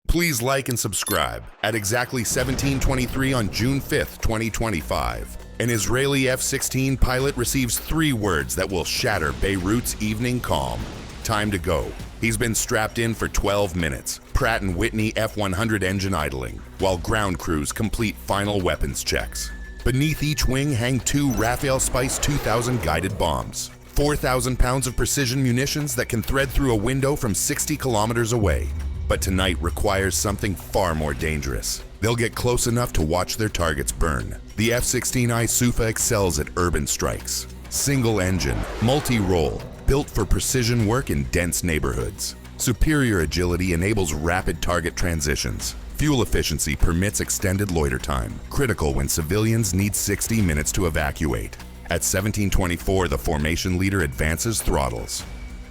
Please like and subscribe. At exactly 17:23 on June 5th, 2025, an Israeli F-16 pilot receives 3 words that will shatter Beirut's evening calm. Time to go. He's been strapped in for 12 minutes, Pratt & Whitney F-100 engine idling, while ground crews complete final weapons checks. Beneath each wing hang 2 Rafael Spice 2000 guided bombs, 4,000 pounds of precision munitions that can thread through a window from 60 kilometers away. But tonight requires something far more dangerous. They'll get close enough to watch their targets burn. The F-16I Sufa excels at urban strikes. Single engine, multi-role, built for precision work in dense neighborhoods. Superior agility enables rapid target transitions. Fuel efficiency permits extended loiter time, critical when civilians need 60 minutes to evacuate. At 17:24, the formation leader advances throttles.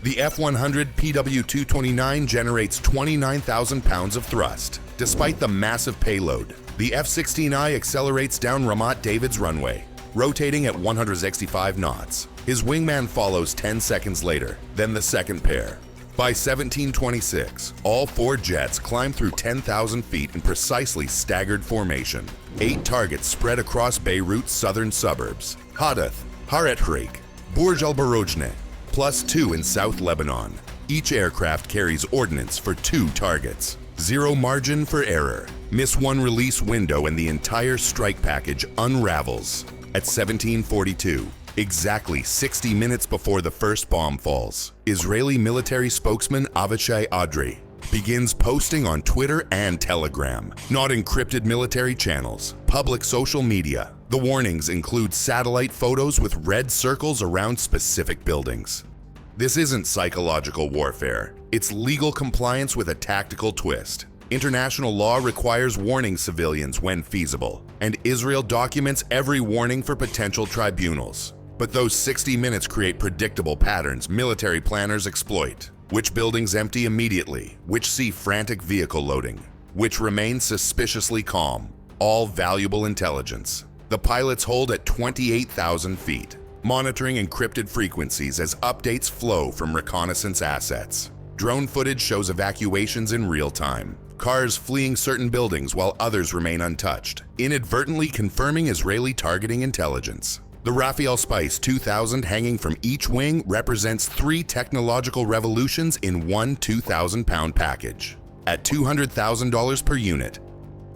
The F-100 PW-229 generates 29,000 pounds of thrust. Despite the massive payload, the F-16I accelerates down Ramat David's runway, rotating at 165 knots. His wingman follows 10 seconds later, then the second pair. By 17:26, all 4 jets climb through 10,000 feet in precisely staggered formation. 8 targets spread across Beirut's southern suburbs: Hadath, Haret Harik, Burj al-Barojneh, plus 2 in South Lebanon. Each aircraft carries ordnance for 2 targets. Zero margin for error. Miss one release window and the entire strike package unravels. At 17:42, exactly 60 minutes before the first bomb falls, Israeli military spokesman Avishai Adri begins posting on Twitter and Telegram, not encrypted military channels, public social media. The warnings include satellite photos with red circles around specific buildings. This isn't psychological warfare. It's legal compliance with a tactical twist. International law requires warning civilians when feasible, and Israel documents every warning for potential tribunals. But those 60 minutes create predictable patterns military planners exploit. Which buildings empty immediately, which see frantic vehicle loading, which remain suspiciously calm, all valuable intelligence. The pilots hold at 28,000 feet, monitoring encrypted frequencies as updates flow from reconnaissance assets. Drone footage shows evacuations in real time, cars fleeing certain buildings while others remain untouched, inadvertently confirming Israeli targeting intelligence. The Rafael Spice 2000 hanging from each wing represents 3 technological revolutions in one 2,000-pound package. At $200,000 per unit,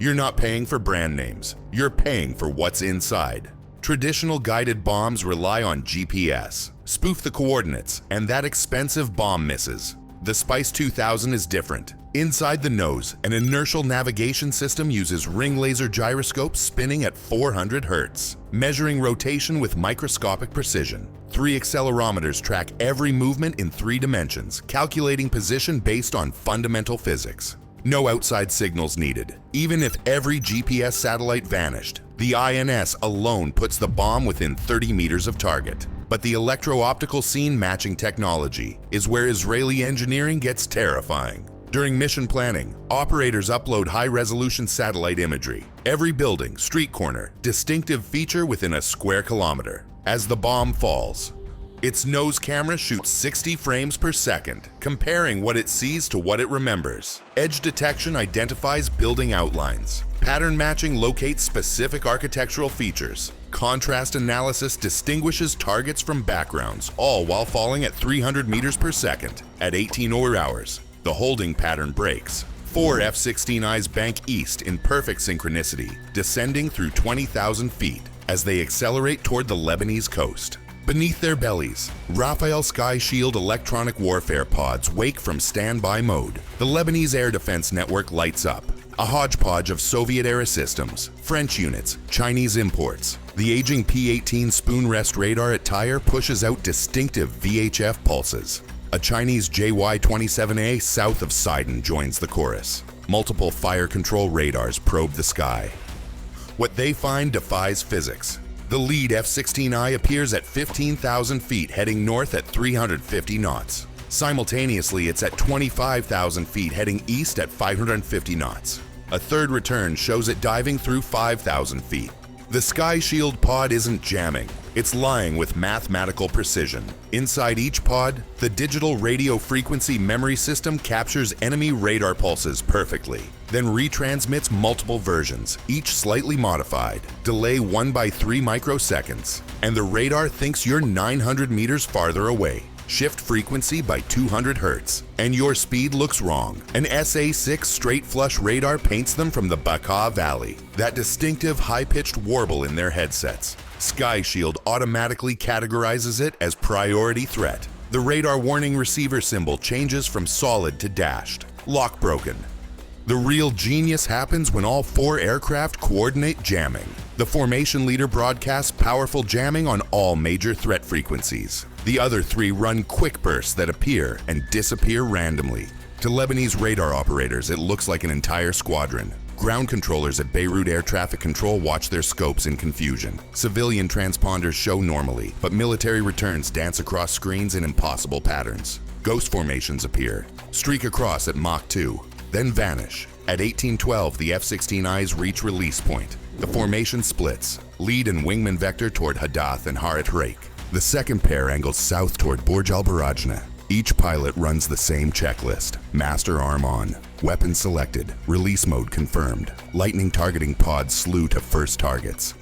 you're not paying for brand names, you're paying for what's inside. Traditional guided bombs rely on GPS, spoof the coordinates, and that expensive bomb misses. The Spice 2000 is different. Inside the nose, an inertial navigation system uses ring laser gyroscopes spinning at 400 Hz, measuring rotation with microscopic precision. 3 accelerometers track every movement in 3 dimensions, calculating position based on fundamental physics. No outside signals needed. Even if every GPS satellite vanished, the INS alone puts the bomb within 30 meters of target. But the electro-optical scene matching technology is where Israeli engineering gets terrifying. During mission planning, operators upload high-resolution satellite imagery. Every building, street corner, distinctive feature within a square kilometer. As the bomb falls, its nose camera shoots 60 frames per second, comparing what it sees to what it remembers. Edge detection identifies building outlines. Pattern matching locates specific architectural features. Contrast analysis distinguishes targets from backgrounds, all while falling at 300 meters per second. At 18 hours, the holding pattern breaks. 4 F-16Is bank east in perfect synchronicity, descending through 20,000 feet as they accelerate toward the Lebanese coast. Beneath their bellies, Rafael Sky Shield electronic warfare pods wake from standby mode. The Lebanese air defense network lights up. A hodgepodge of Soviet-era systems, French units, Chinese imports. The aging P-18 spoon rest radar at Tyre pushes out distinctive VHF pulses. A Chinese JY-27A south of Sidon joins the chorus. Multiple fire control radars probe the sky. What they find defies physics. The lead F-16I appears at 15,000 feet heading north at 350 knots. Simultaneously, it's at 25,000 feet heading east at 550 knots. A third return shows it diving through 5,000 feet. The Sky Shield pod isn't jamming, it's lying with mathematical precision. Inside each pod, the digital radio frequency memory system captures enemy radar pulses perfectly, then retransmits multiple versions, each slightly modified, delay 1 by 3 microseconds, and the radar thinks you're 900 meters farther away. Shift frequency by 200 Hz, and your speed looks wrong. An SA-6 straight flush radar paints them from the Bekaa Valley, that distinctive high-pitched warble in their headsets. Sky Shield automatically categorizes it as priority threat. The radar warning receiver symbol changes from solid to dashed. Lock broken. The real genius happens when all 4 aircraft coordinate jamming. The formation leader broadcasts powerful jamming on all major threat frequencies. The other 3 run quick bursts that appear and disappear randomly. To Lebanese radar operators, it looks like an entire squadron. Ground controllers at Beirut Air Traffic Control watch their scopes in confusion. Civilian transponders show normally, but military returns dance across screens in impossible patterns. Ghost formations appear, streak across at Mach 2, then vanish. At 1812, the F-15Is reach release point. The formation splits, lead and wingman vector toward Hadath and Harat Hareik. The second pair angles south toward Burj Al Barajna. Each pilot runs the same checklist. Master arm on. Weapon selected. Release mode confirmed. Lightning targeting pods slew to first targets.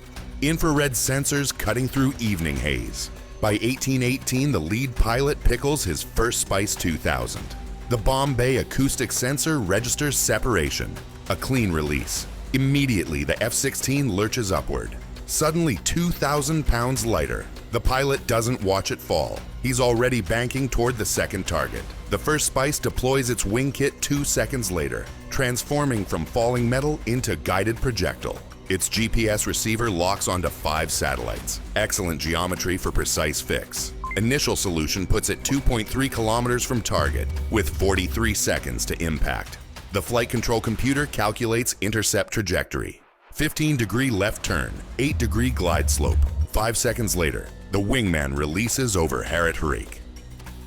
Infrared sensors cutting through evening haze. By 1818, the lead pilot pickles his first Spice 2000. The bomb bay acoustic sensor registers separation. A clean release. Immediately, the F-16 lurches upward. Suddenly 2,000 pounds lighter. The pilot doesn't watch it fall. He's already banking toward the second target. The first Spice deploys its wing kit 2 seconds later, transforming from falling metal into guided projectile. Its GPS receiver locks onto 5 satellites. Excellent geometry for precise fix. Initial solution puts it 2.3 kilometers from target, with 43 seconds to impact. The flight control computer calculates intercept trajectory. 15-degree left turn, 8-degree glide slope. 5 seconds later, the wingman releases over Harat Hareik.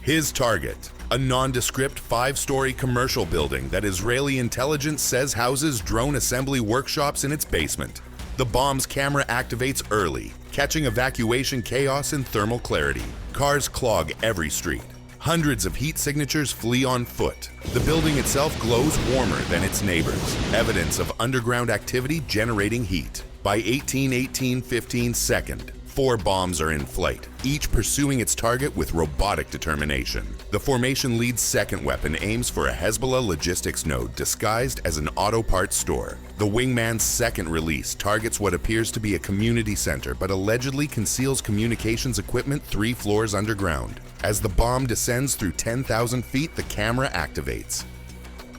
His target, a nondescript 5-story commercial building that Israeli intelligence says houses drone assembly workshops in its basement. The bomb's camera activates early, catching evacuation chaos in thermal clarity. Cars clog every street. Hundreds of heat signatures flee on foot. The building itself glows warmer than its neighbors, evidence of underground activity generating heat. By 18:15 second, 4 bombs are in flight, each pursuing its target with robotic determination. The formation lead's second weapon aims for a Hezbollah logistics node disguised as an auto parts store. The wingman's second release targets what appears to be a community center but allegedly conceals communications equipment 3 floors underground. As the bomb descends through 10,000 feet, the camera activates.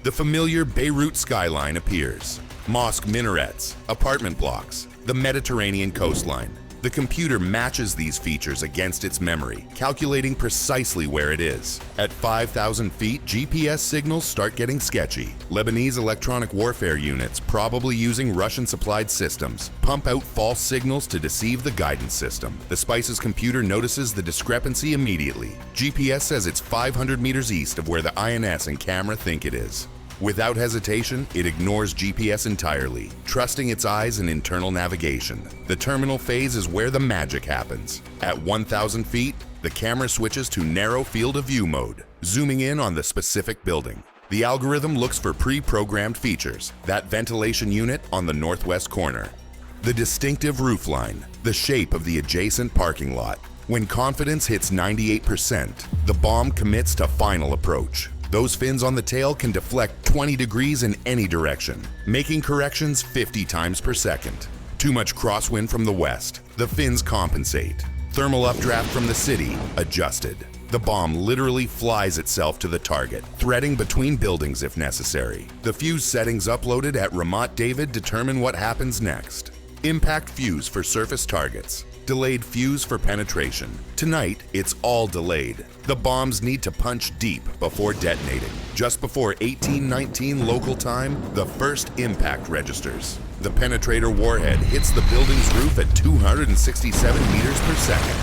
The familiar Beirut skyline appears. Mosque minarets, apartment blocks, the Mediterranean coastline. The computer matches these features against its memory, calculating precisely where it is. At 5,000 feet, GPS signals start getting sketchy. Lebanese electronic warfare units, probably using Russian-supplied systems, pump out false signals to deceive the guidance system. The Spice's computer notices the discrepancy immediately. GPS says it's 500 meters east of where the INS and camera think it is. Without hesitation, it ignores GPS entirely, trusting its eyes and internal navigation. The terminal phase is where the magic happens. At 1,000 feet, the camera switches to narrow field of view mode, zooming in on the specific building. The algorithm looks for pre-programmed features, that ventilation unit on the northwest corner, the distinctive roofline, the shape of the adjacent parking lot. When confidence hits 98%, the bomb commits to final approach. Those fins on the tail can deflect 20 degrees in any direction, making corrections 50 times per second. Too much crosswind from the west. The fins compensate. Thermal updraft from the city, adjusted. The bomb literally flies itself to the target, threading between buildings if necessary. The fuse settings uploaded at Ramat David determine what happens next. Impact fuse for surface targets. Delayed fuse for penetration. Tonight, it's all delayed. The bombs need to punch deep before detonating. Just before 1819 local time, the first impact registers. The penetrator warhead hits the building's roof at 267 meters per second.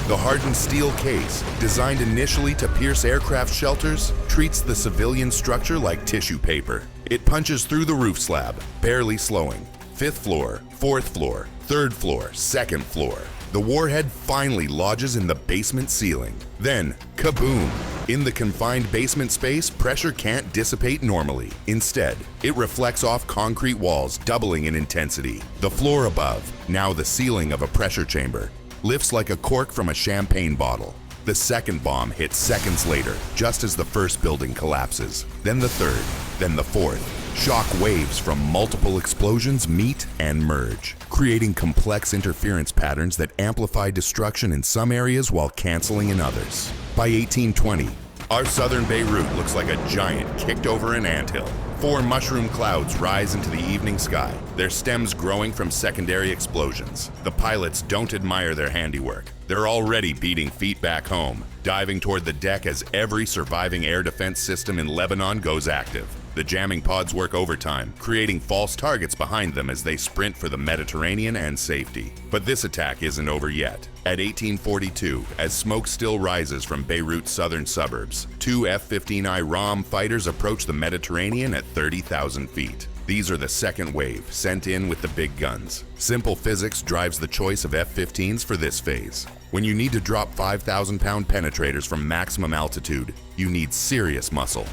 The hardened steel case, designed initially to pierce aircraft shelters, treats the civilian structure like tissue paper. It punches through the roof slab, barely slowing. Fifth floor, fourth floor, third floor, second floor. The warhead finally lodges in the basement ceiling. Then, kaboom! In the confined basement space, pressure can't dissipate normally. Instead, it reflects off concrete walls, doubling in intensity. The floor above, now the ceiling of a pressure chamber, lifts like a cork from a champagne bottle. The second bomb hits seconds later, just as the first building collapses. Then the third, then the fourth. Shock waves from multiple explosions meet and merge, creating complex interference patterns that amplify destruction in some areas while canceling in others. By 1820, our southern Beirut looks like a giant kicked over an anthill. 4 mushroom clouds rise into the evening sky, their stems growing from secondary explosions. The pilots don't admire their handiwork. They're already beating feet back home, diving toward the deck as every surviving air defense system in Lebanon goes active. The jamming pods work overtime, creating false targets behind them as they sprint for the Mediterranean and safety. But this attack isn't over yet. At 1842, as smoke still rises from Beirut's southern suburbs, 2 F-15I Ra'am fighters approach the Mediterranean at 30,000 feet. These are the second wave, sent in with the big guns. Simple physics drives the choice of F-15s for this phase. When you need to drop 5,000-pound penetrators from maximum altitude, you need serious muscle.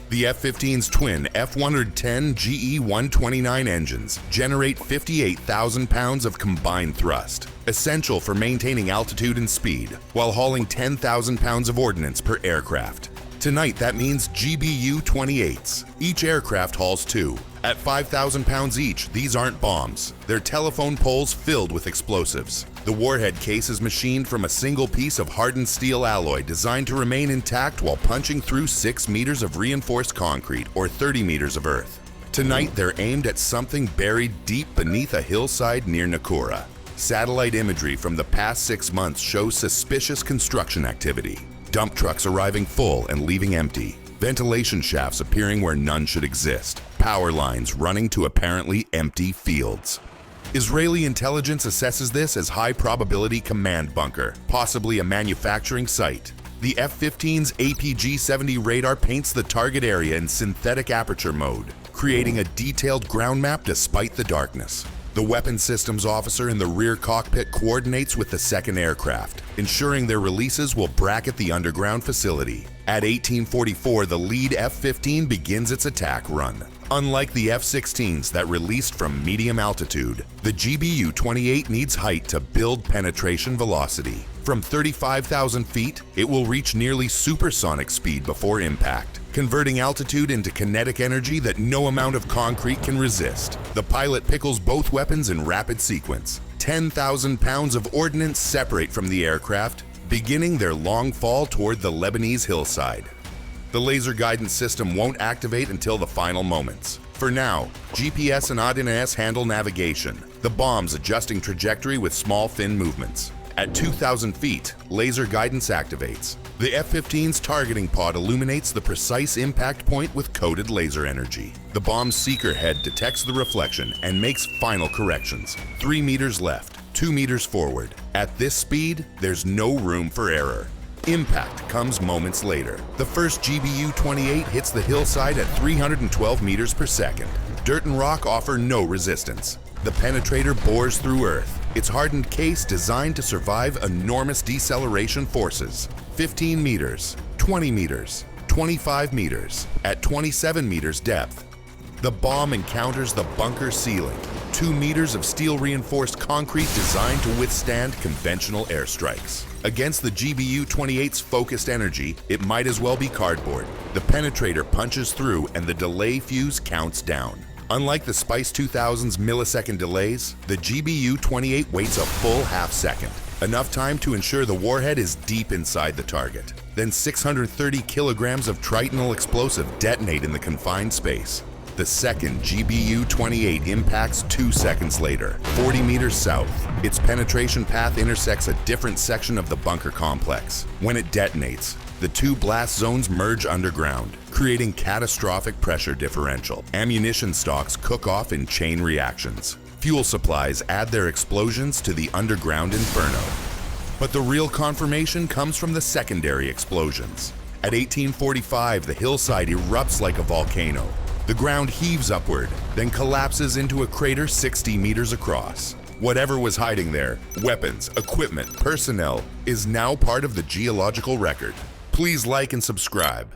The F-15's twin F-110 GE-129 engines generate 58,000 pounds of combined thrust, essential for maintaining altitude and speed, while hauling 10,000 pounds of ordnance per aircraft. Tonight, that means GBU-28s. Each aircraft hauls 2. At 5,000 pounds each, these aren't bombs. They're telephone poles filled with explosives. The warhead case is machined from a single piece of hardened steel alloy designed to remain intact while punching through 6 meters of reinforced concrete or 30 meters of earth. Tonight, they're aimed at something buried deep beneath a hillside near Nakura. Satellite imagery from the past 6 months shows suspicious construction activity. Dump trucks arriving full and leaving empty. Ventilation shafts appearing where none should exist. Power lines running to apparently empty fields. Israeli intelligence assesses this as high-probability command bunker, possibly a manufacturing site. The F-15's APG-70 radar paints the target area in synthetic aperture mode, creating a detailed ground map despite the darkness. The weapons systems officer in the rear cockpit coordinates with the second aircraft, ensuring their releases will bracket the underground facility. At 1844, the lead F-15 begins its attack run. Unlike the F-16s that released from medium altitude, the GBU-28 needs height to build penetration velocity. From 35,000 feet, it will reach nearly supersonic speed before impact, converting altitude into kinetic energy that no amount of concrete can resist. The pilot pickles both weapons in rapid sequence. 10,000 pounds of ordnance separate from the aircraft, beginning their long fall toward the Lebanese hillside. The laser guidance system won't activate until the final moments. For now, GPS and ADNS handle navigation, the bombs adjusting trajectory with small fin movements. At 2,000 feet, laser guidance activates. The F-15's targeting pod illuminates the precise impact point with coded laser energy. The bomb's seeker head detects the reflection and makes final corrections. 3 meters left, 2 meters forward. At this speed, there's no room for error. Impact comes moments later. The first GBU-28 hits the hillside at 312 meters per second. Dirt and rock offer no resistance. The penetrator bores through Earth, its hardened case designed to survive enormous deceleration forces. 15 meters, 20 meters, 25 meters, at 27 meters depth. The bomb encounters the bunker ceiling, 2 meters of steel-reinforced concrete designed to withstand conventional airstrikes. Against the GBU-28's focused energy, it might as well be cardboard. The penetrator punches through and the delay fuse counts down. Unlike the Spice 2000's millisecond delays, the GBU-28 waits a full half second, enough time to ensure the warhead is deep inside the target. Then 630 kilograms of tritonal explosive detonate in the confined space. The second GBU-28 impacts 2 seconds later, 40 meters south. Its penetration path intersects a different section of the bunker complex. When it detonates, the 2 blast zones merge underground, creating catastrophic pressure differential. Ammunition stocks cook off in chain reactions. Fuel supplies add their explosions to the underground inferno. But the real confirmation comes from the secondary explosions. At 1845, the hillside erupts like a volcano. The ground heaves upward, then collapses into a crater 60 meters across. Whatever was hiding there, weapons, equipment, personnel, is now part of the geological record. Please like and subscribe.